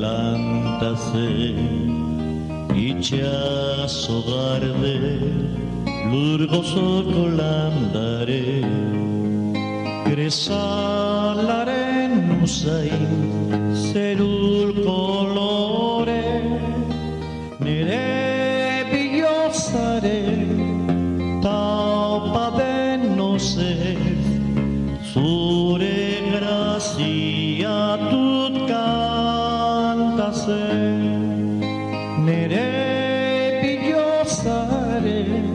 lantazen itxaso garde lur gozoko landare Grezalaren usain zerul kolore nire bihotzaren taupaden nozez zure grazia dut kantazen nire bihotzaren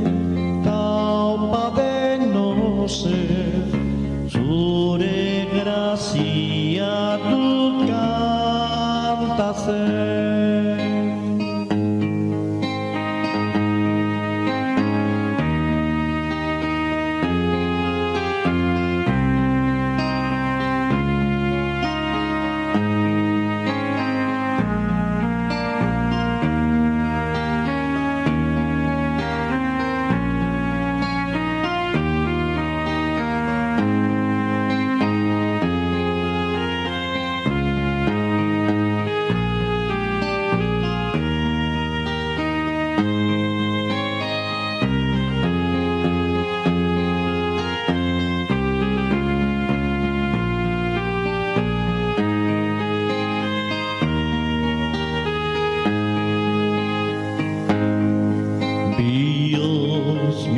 taupaden nozez zure grazia dut kantazen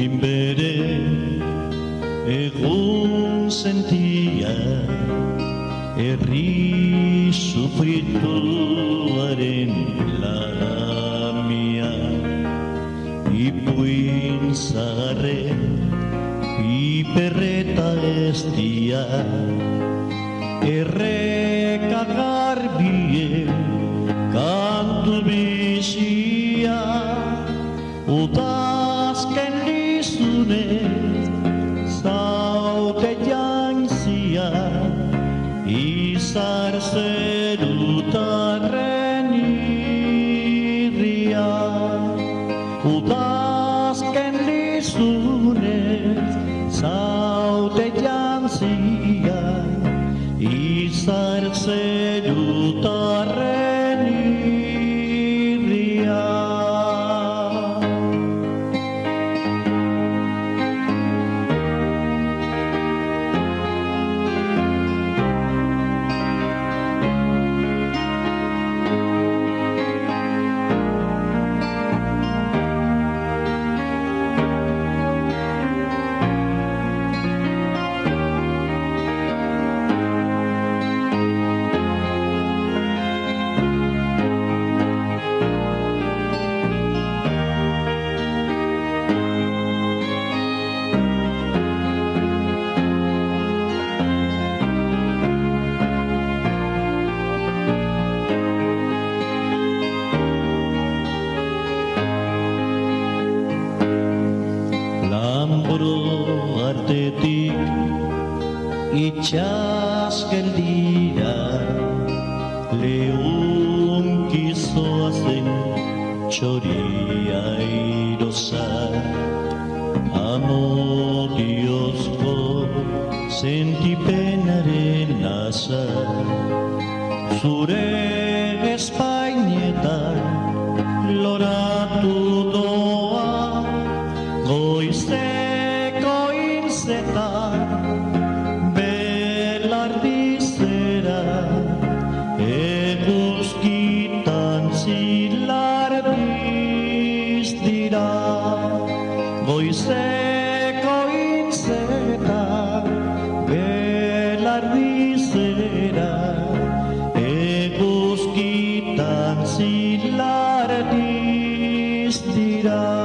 minbere egun sentia herri sufrituaren lamia ipuin zaharren piperreta estia erreka garbien kantu bizia udazken lizunez zaute jantzia izar zerutarren irria udazken lizunez zaute jantzia izar zerutarren irria artetik itxasgeldira leunkizoa zen txoria irosa amodiozko sentipenaren asa zure espainetan loratu doa goizeko inzetan belardizera eguzkitan zilardiz dira goizeko inzetan belardizera eguzkitan zilardiz dira